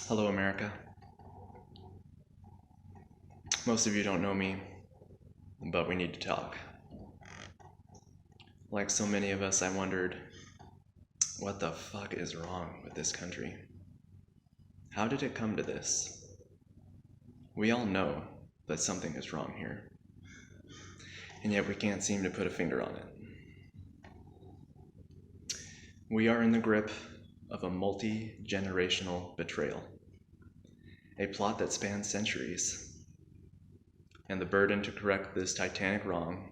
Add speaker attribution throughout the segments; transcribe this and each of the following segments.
Speaker 1: Hello, America. Most of you don't know me, but we need to talk. Like so many of us, I wondered, what the fuck is wrong with this country? How did it come to this? We all know that something is wrong here, and yet we can't seem to put a finger on it. We are in the grip of a multi-generational betrayal, a plot that spans centuries, and the burden to correct this titanic wrong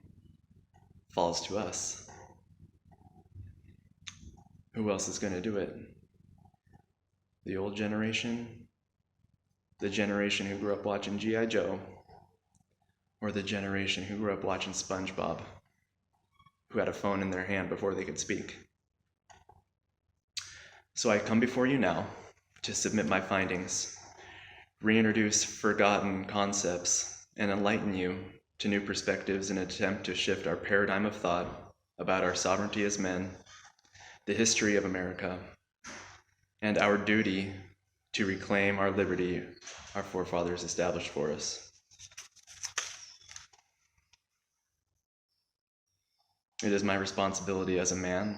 Speaker 1: falls to us. Who else is going to do it? The old generation? The generation who grew up watching G.I. Joe? Or the generation who grew up watching SpongeBob, who had a phone in their hand before they could speak? So I come before you now to submit my findings, reintroduce forgotten concepts, and enlighten you to new perspectives in an attempt to shift our paradigm of thought about our sovereignty as men, the history of America, and our duty to reclaim our liberty our forefathers established for us. It is my responsibility as a man,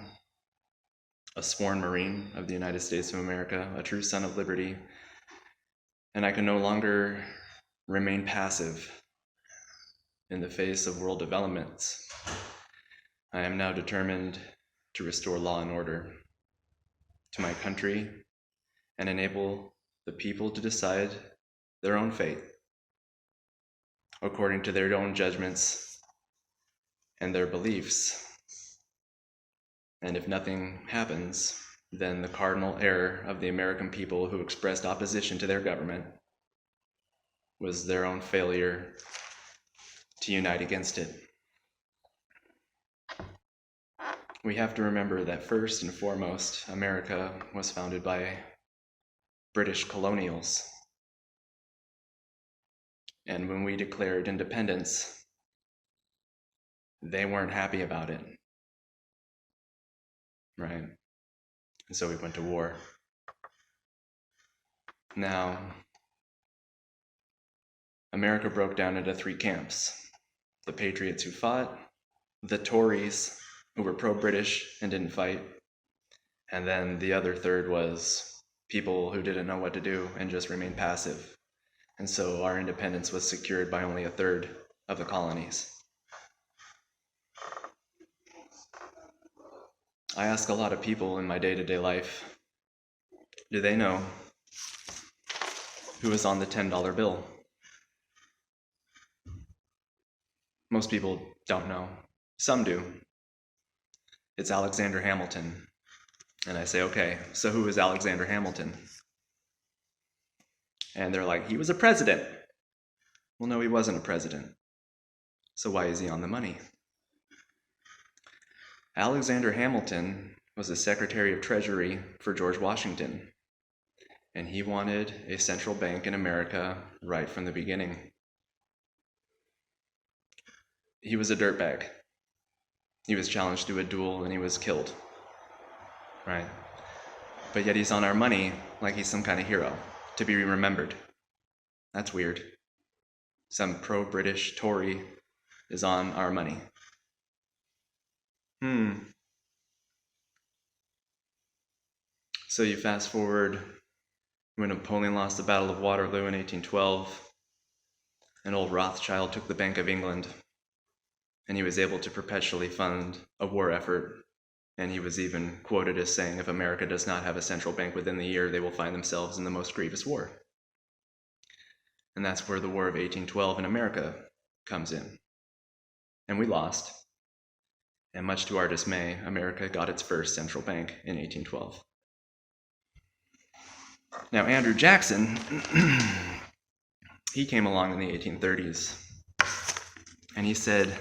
Speaker 1: a sworn Marine of the United States of America, a true son of liberty, and I can no longer remain passive in the face of world developments. I am now determined to restore law and order to my country and enable the people to decide their own fate according to their own judgments and their beliefs. And if nothing happens, then the cardinal error of the American people who expressed opposition to their government was their own failure to unite against it. We have to remember that first and foremost, America was founded by British colonials. And when we declared independence, they weren't happy about it, right? And so we went to war. Now, America broke down into three camps: the patriots who fought, the Tories who were pro-British and didn't fight, and then the other third was people who didn't know what to do and just remained passive. And so our independence was secured by only a third of the colonies. I ask a lot of people in my day-to-day life, do they know who is on the $10 bill? Most people don't know. Some do. It's Alexander Hamilton. And I say, okay, so who is Alexander Hamilton? And they're like, he was a president. Well, no, he wasn't a president. So why is he on the money? Alexander Hamilton was the Secretary of Treasury for George Washington, and he wanted a central bank in America right from the beginning. He was a dirtbag. He was challenged to a duel and he was killed, right? But yet he's on our money like he's some kind of hero to be remembered. That's weird. Some pro-British Tory is on our money. So you fast forward when Napoleon lost the Battle of Waterloo in 1812, and old Rothschild took the Bank of England, and he was able to perpetually fund a war effort. And he was even quoted as saying, if America does not have a central bank within the year, they will find themselves in the most grievous war. And that's where the War of 1812 in America comes in. And we lost. And much to our dismay, America got its first central bank in 1812. Now, Andrew Jackson, he came along in the 1830s, and he said,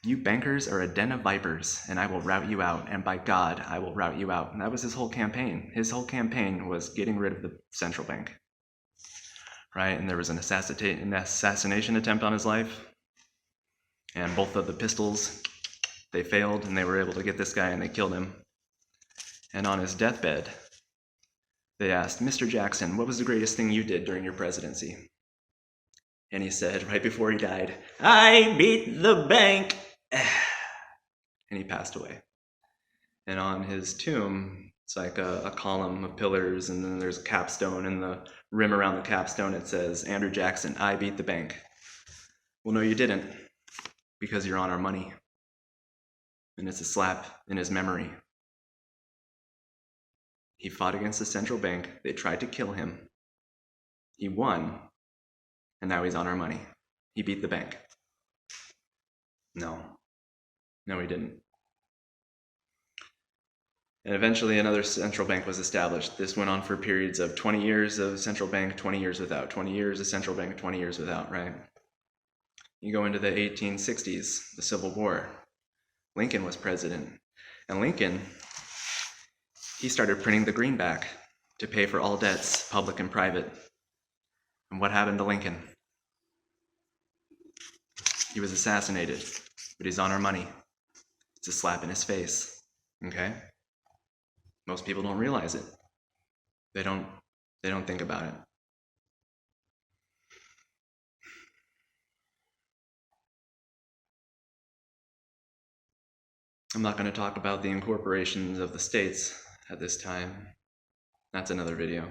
Speaker 1: you bankers are a den of vipers, and I will rout you out, and by God, I will rout you out. And that was his whole campaign. His whole campaign was getting rid of the central bank, right? And there was an assassination attempt on his life, and both of the pistols, they failed, and they were able to get this guy, and they killed him. And on his deathbed, They asked, "Mr. Jackson, what was the greatest thing you did during your presidency?" And he said, right before he died, "I beat the bank." And he passed away. And on his tomb, it's like a column of pillars, and then there's a capstone, and the rim around the capstone, it says, "Andrew Jackson, I beat the bank." Well, no, you didn't, because you're on our money. And it's a slap in his memory. He fought against the central bank. They tried to kill him. He won, and now he's on our money. He beat the bank. No, he didn't. And eventually another central bank was established. This went on for periods of 20 years of central bank, 20 years without, 20 years of central bank, 20 years without, right? You go into the 1860s, the Civil War. Lincoln was president. And Lincoln, he started printing the greenback to pay for all debts, public and private. And what happened to Lincoln? He was assassinated, but he's on our money. It's a slap in his face, okay? Most people don't realize it. They don't think about it. I'm not going to talk about the incorporations of the states at this time. That's another video.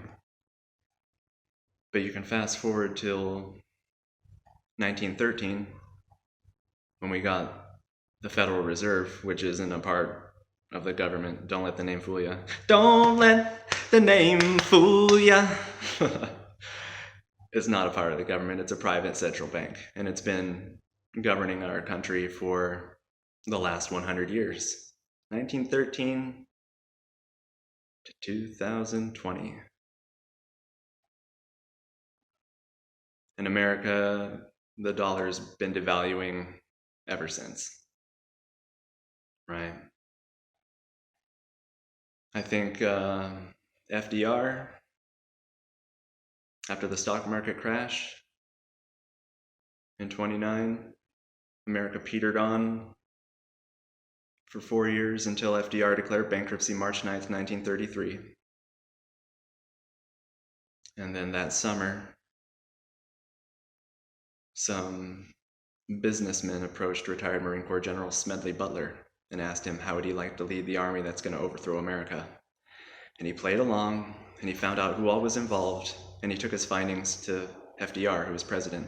Speaker 1: But you can fast forward till 1913, when we got the Federal Reserve, which isn't a part of the government. Don't let the name fool ya. Don't let the name fool ya. It's not a part of the government. It's a private central bank. And it's been governing our country for the last 100 years. 1913 to 2020. In America, the dollar's been devaluing ever since. Right? I think FDR, after the stock market crash in 29, America petered on for 4 years until FDR declared bankruptcy March 9th, 1933. And then that summer, some businessmen approached retired Marine Corps General Smedley Butler and asked him how would he like to lead the army that's going to overthrow America. And he played along, and he found out who all was involved, and he took his findings to FDR, who was president.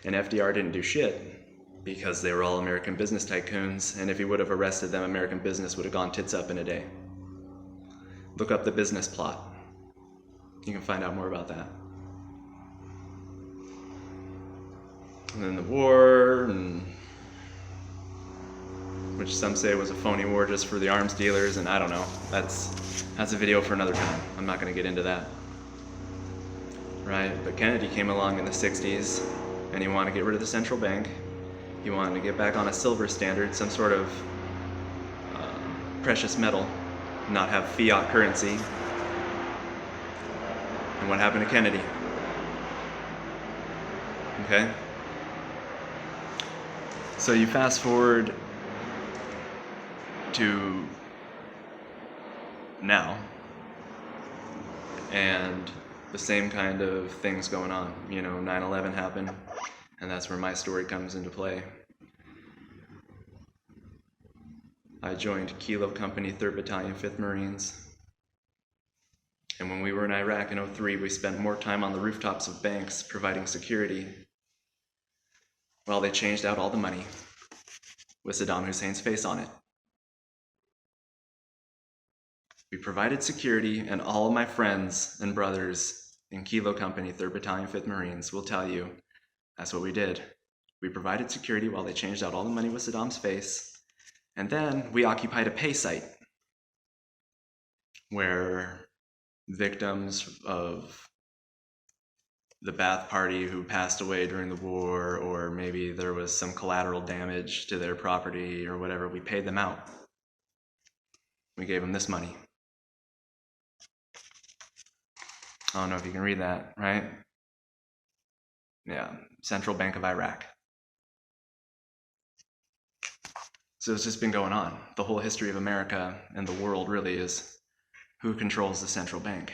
Speaker 1: And FDR didn't do shit, because they were all American business tycoons, and if he would have arrested them, American business would have gone tits up in a day. Look up the business plot. You can find out more about that. And then the war, which some say was a phony war just for the arms dealers, and I don't know. That's a video for another time. I'm not going to get into that. Right? But Kennedy came along in the 60s, and he wanted to get rid of the central bank. He wanted to get back on a silver standard, some sort of precious metal, not have fiat currency. And what happened to Kennedy? Okay? So you fast forward to now, and the same kind of things going on. 9/11 happened, and that's where my story comes into play. I joined Kilo Company, 3rd Battalion, 5th Marines. And when we were in Iraq in 2003, we spent more time on the rooftops of banks providing security while they changed out all the money with Saddam Hussein's face on it. We provided security, and all of my friends and brothers in Kilo Company, 3rd Battalion, 5th Marines will tell you that's what we did. We provided security while they changed out all the money with Saddam's face, and then we occupied a pay site where victims of the Ba'ath Party who passed away during the war, or maybe there was some collateral damage to their property or whatever, we paid them out. We gave them this money. I don't know if you can read that, right? Yeah, Central Bank of Iraq. So it's just been going on. The whole history of America and the world really is who controls the central bank.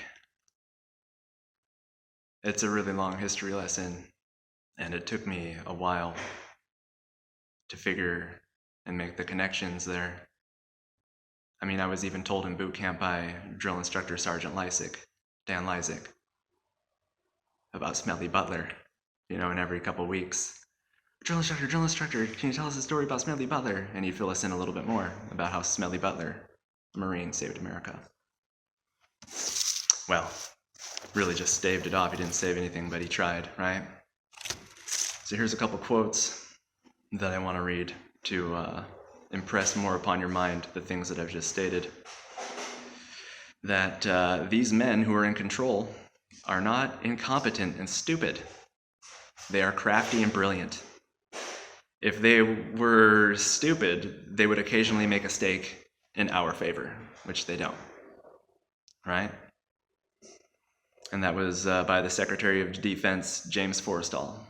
Speaker 1: It's a really long history lesson, and it took me a while to figure and make the connections there. I mean, I was even told in boot camp by drill instructor Sergeant Dan Lysick, about Smelly Butler, and every couple weeks, drill instructor, can you tell us a story about Smelly Butler? And he'd fill us in a little bit more about how Smelly Butler, a Marine, saved America. Well, really just staved it off. He didn't save anything, but he tried, right? So here's a couple quotes that I want to read to impress more upon your mind the things that I've just stated. That these men who are in control are not incompetent and stupid. They are crafty and brilliant. If they were stupid, they would occasionally make a mistake in our favor, which they don't, right? And that was by the Secretary of Defense, James Forrestal.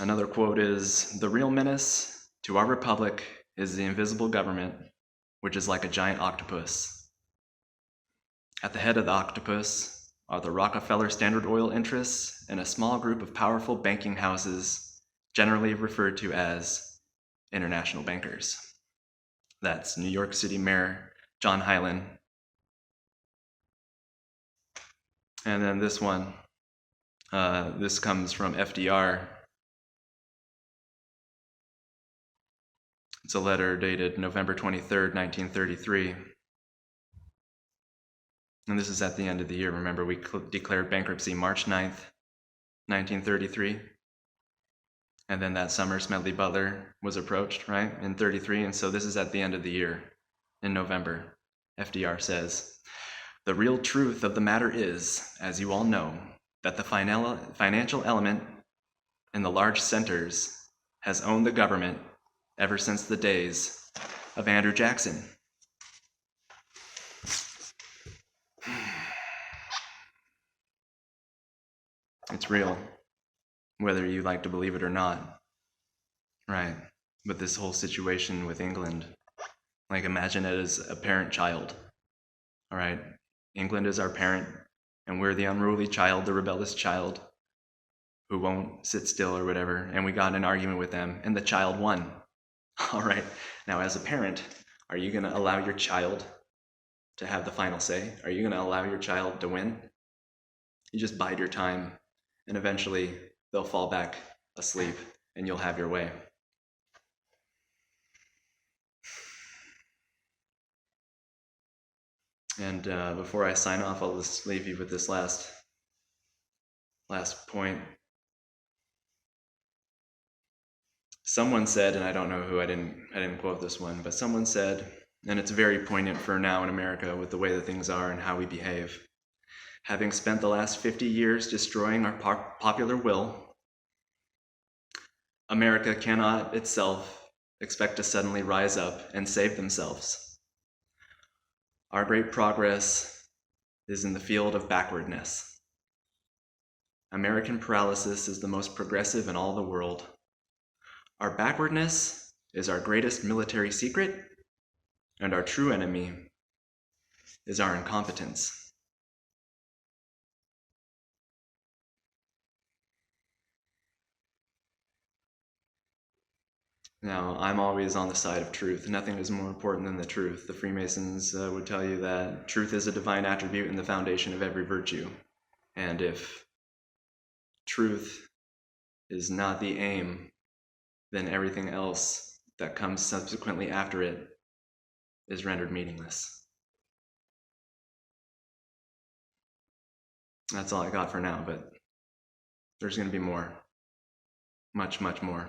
Speaker 1: Another quote is, "The real menace to our republic is the invisible government, which is like a giant octopus. At the head of the octopus are the Rockefeller Standard Oil interests and a small group of powerful banking houses, generally referred to as international bankers." That's New York City Mayor John Hylan. And then this one, this comes from FDR. It's a letter dated November 23rd, 1933. And this is at the end of the year. Remember, we declared bankruptcy March 9th, 1933. And then that summer, Smedley Butler was approached, right, in 33. And so this is at the end of the year, in November. FDR says, "The real truth of the matter is, as you all know, that the financial element in the large centers has owned the government ever since the days of Andrew Jackson." It's real, whether you like to believe it or not, right? But this whole situation with England, like imagine it as a parent-child, all right? England is our parent, and we're the unruly child, the rebellious child, who won't sit still or whatever, and we got in an argument with them, and the child won. All right, now as a parent, are you gonna allow your child to have the final say? Are you gonna allow your child to win? You just bide your time, and eventually they'll fall back asleep, and you'll have your way. And before I sign off, I'll just leave you with this last point. Someone said, and I don't know who, I didn't quote this one, but someone said, and it's very poignant for now in America with the way that things are and how we behave. Having spent the last 50 years destroying our popular will, America cannot itself expect to suddenly rise up and save themselves. Our great progress is in the field of backwardness. American paralysis is the most progressive in all the world. Our backwardness is our greatest military secret, and our true enemy is our incompetence. Now, I'm always on the side of truth. Nothing is more important than the truth. The Freemasons would tell you that truth is a divine attribute and the foundation of every virtue. And if truth is not the aim, then everything else that comes subsequently after it is rendered meaningless. That's all I got for now, but there's going to be more. Much, much more.